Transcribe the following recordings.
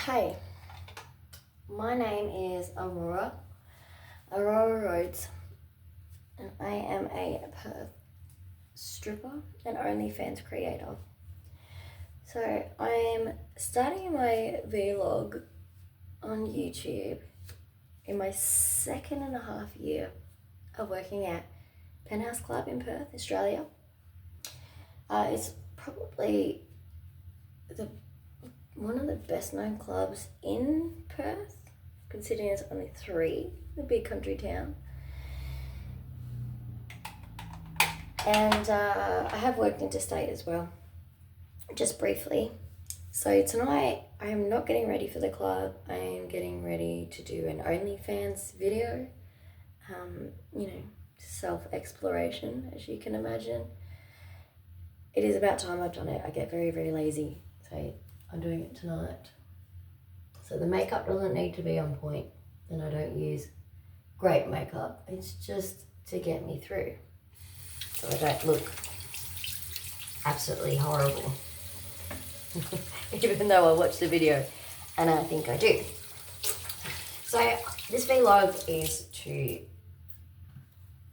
Hey, my name is Aurora Roads, and I am a Perth stripper and OnlyFans creator. So I'm starting my vlog on YouTube in my 2.5 year of working at Penthouse Club in Perth, Australia. It's probably one of the best known clubs in Perth, considering it's only 3, the big country town. And I have worked interstate as well, just briefly. So tonight I am not getting ready for the club. I am getting ready to do an OnlyFans video. Self-exploration, as you can imagine. It is about time I've done it. I get very, very lazy. So I'm doing it tonight. So the makeup doesn't need to be on point, and I don't use great makeup. It's just to get me through, so I don't look absolutely horrible. Even though I watched the video, and I think I do. So this vlog is to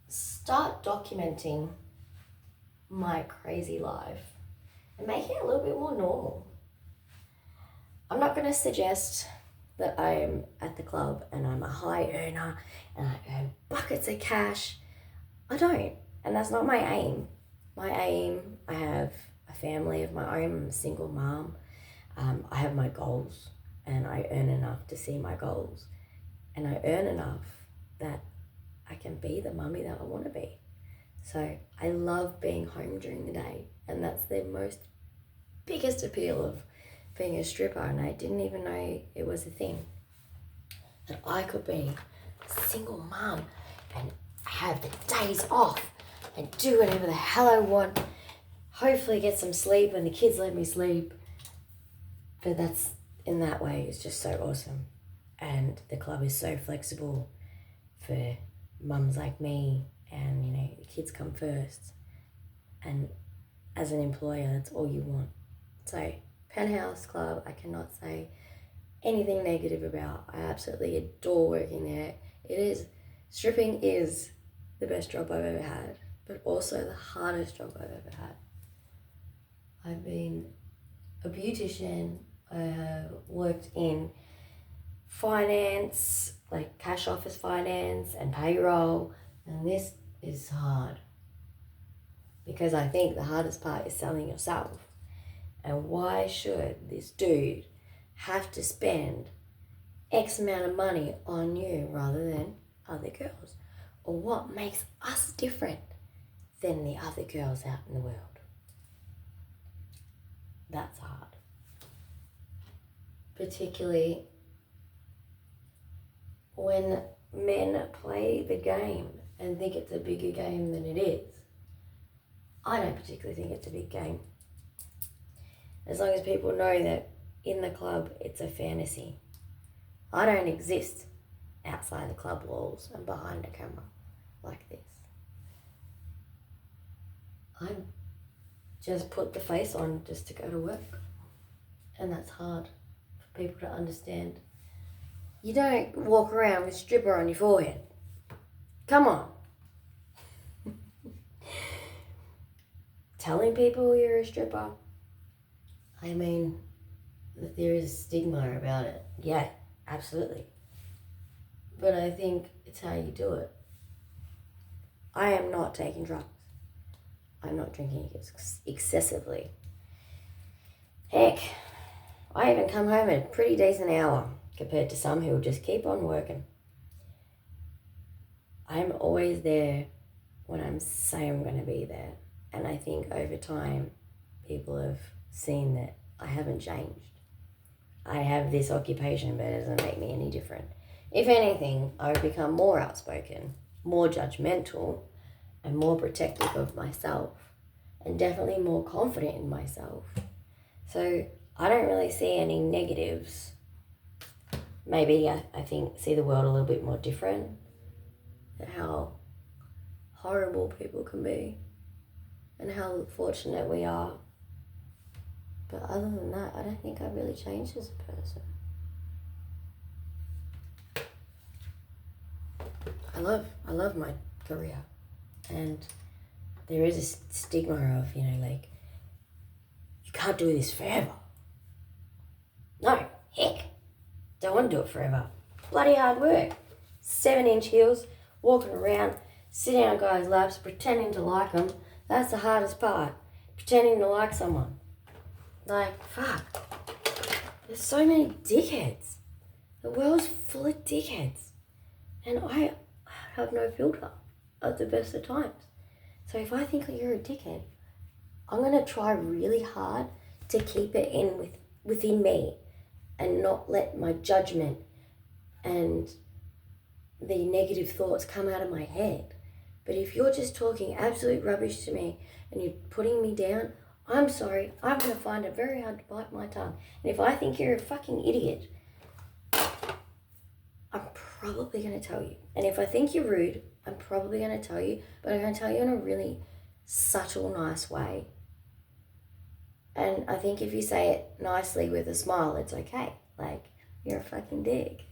start documenting my crazy life and making it a little bit more normal. I'm not going to suggest that I am at the club and I'm a high earner and I earn buckets of cash. I don't, and that's not my aim. My aim, I have a family of my own. I'm a single mom. I have my goals, and I earn enough to see my goals, and I earn enough that I can be the mummy that I want to be. So I love being home during the day, and that's the biggest appeal of being a stripper. And I didn't even know it was a thing, that I could be a single mum and have the days off and do whatever the hell I want, hopefully get some sleep when the kids let me sleep. But that's, in that way, it's just so awesome. And the club is so flexible for mums like me, and the kids come first. And as an employer, that's all you want. So Penthouse Club, I cannot say anything negative about. I absolutely adore working there. Stripping is the best job I've ever had, but also the hardest job I've ever had. I've been a beautician. I have worked in finance, like cash office finance and payroll, and this is hard, because I think the hardest part is selling yourself. And why should this dude have to spend X amount of money on you rather than other girls? Or what makes us different than the other girls out in the world? That's hard. Particularly when men play the game and think it's a bigger game than it is. I don't particularly think it's a big game. As long as people know that in the club it's a fantasy. I don't exist outside the club walls and behind a camera like this. I just put the face on just to go to work. And that's hard for people to understand. You don't walk around with stripper on your forehead. Come on. Telling people you're a stripper, I mean, that there is stigma about it. Yeah, absolutely. But I think it's how you do it. I am not taking drugs. I'm not drinking excessively. Heck, I even come home at a pretty decent hour compared to some who will just keep on working. I'm always there when I say I'm going to be there. And I think over time, people have seen that I haven't changed. I have this occupation, but it doesn't make me any different. If anything, I've become more outspoken, more judgmental, and more protective of myself, and definitely more confident in myself. So I don't really see any negatives. Maybe I think see the world a little bit more different, and how horrible people can be, and how fortunate we are. But other than that, I don't think I've really changed as a person. I love my career, and there is a stigma of, like, you can't do this forever. No, heck, don't want to do it forever. Bloody hard work. 7-inch heels, walking around, sitting on guys' laps, pretending to like them. That's the hardest part. Pretending to like someone. Like, fuck. There's so many dickheads. The world's full of dickheads. And I have no filter at the best of times. So if I think that you're a dickhead, I'm going to try really hard to keep it within me and not let my judgment and the negative thoughts come out of my head. But if you're just talking absolute rubbish to me and you're putting me down, I'm sorry, I'm going to find it very hard to bite my tongue. And if I think you're a fucking idiot, I'm probably going to tell you. And if I think you're rude, I'm probably going to tell you, but I'm going to tell you in a really subtle, nice way. And I think if you say it nicely with a smile, it's okay. Like, you're a fucking dick.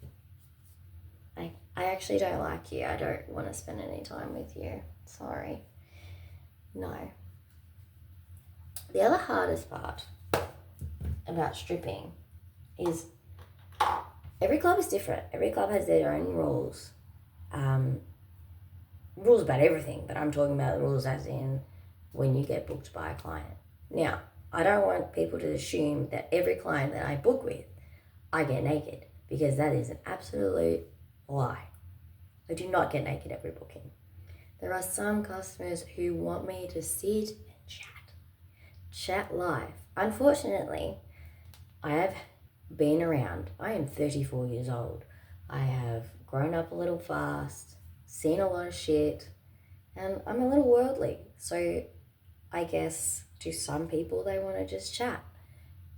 I actually don't like you. I don't want to spend any time with you. Sorry. No. The other hardest part about stripping is every club is different. Every club has their own rules. Rules about everything, but I'm talking about the rules as in when you get booked by a client. Now, I don't want people to assume that every client that I book with, I get naked, because that is an absolute lie. I do not get naked every booking. There are some customers who want me to sit and chat live. Unfortunately, I have been around. I am 34 years old. I have grown up a little fast, seen a lot of shit, and I'm a little worldly. So I guess to some people, they want to just chat.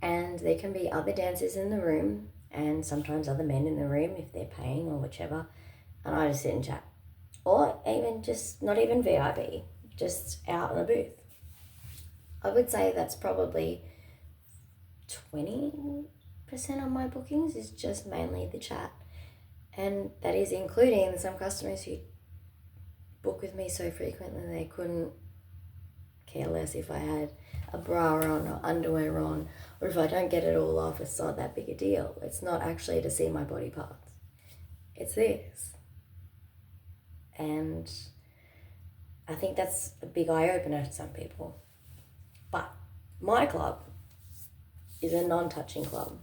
And there can be other dancers in the room and sometimes other men in the room if they're paying or whichever. And I just sit and chat. Or even just, not even VIP, just out in the booth. I would say that's probably 20% of my bookings is just mainly the chat. And that is including some customers who book with me so frequently they couldn't care less if I had a bra on or underwear on, or if I don't get it all off, it's not that big a deal. It's not actually to see my body parts. It's this. And I think that's a big eye-opener to some people. But my club is a non-touching club.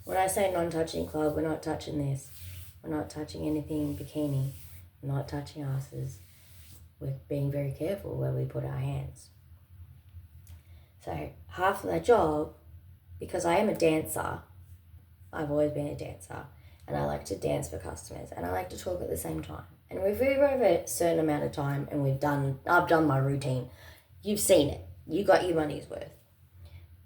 When I say non-touching club, we're not touching this. We're not touching anything bikini. We're not touching asses. We're being very careful where we put our hands. So half of the job, because I am a dancer, I've always been a dancer, and I like to dance for customers, and I like to talk at the same time. And if we've over a certain amount of time and I've done my routine, you've seen it, you got your money's worth,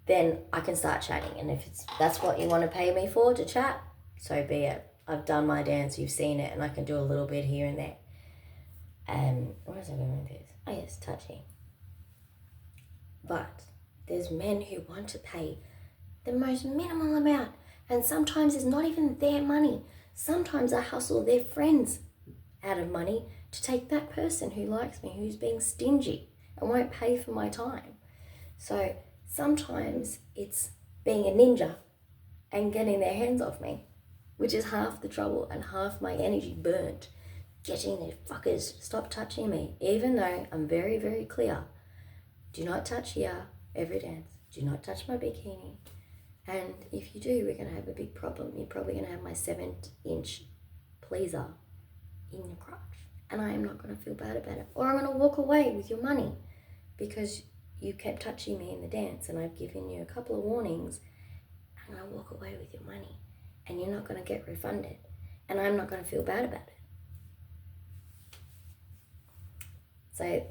then I can start chatting. And if that's what you want to pay me for, to chat, so be it. I've done my dance, you've seen it, and I can do a little bit here and there. Where was I going with this? Oh yes, touching. But there's men who want to pay the most minimal amount, and sometimes it's not even their money. Sometimes I hustle their friends out of money to take that person who likes me, who's being stingy and won't pay for my time. So sometimes it's being a ninja and getting their hands off me, which is half the trouble and half my energy burnt. Getting the fuckers to stop touching me, even though I'm very, very clear. Do not touch here every dance. Do not touch my bikini. And if you do, we're going to have a big problem. You're probably going to have my 7-inch pleaser in your crotch. And I am not going to feel bad about it. Or I'm going to walk away with your money because you kept touching me in the dance and I've given you a couple of warnings. I'm going to walk away with your money and you're not going to get refunded. And I'm not going to feel bad about it. So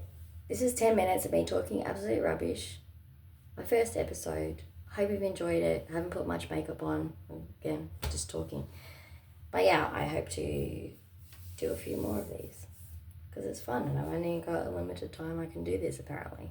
this is 10 minutes of me talking absolute rubbish. My first episode. Hope you've enjoyed it. I haven't put much makeup on. Again, just talking. But yeah, I hope to do a few more of these because it's fun and I've only got a limited time I can do this apparently.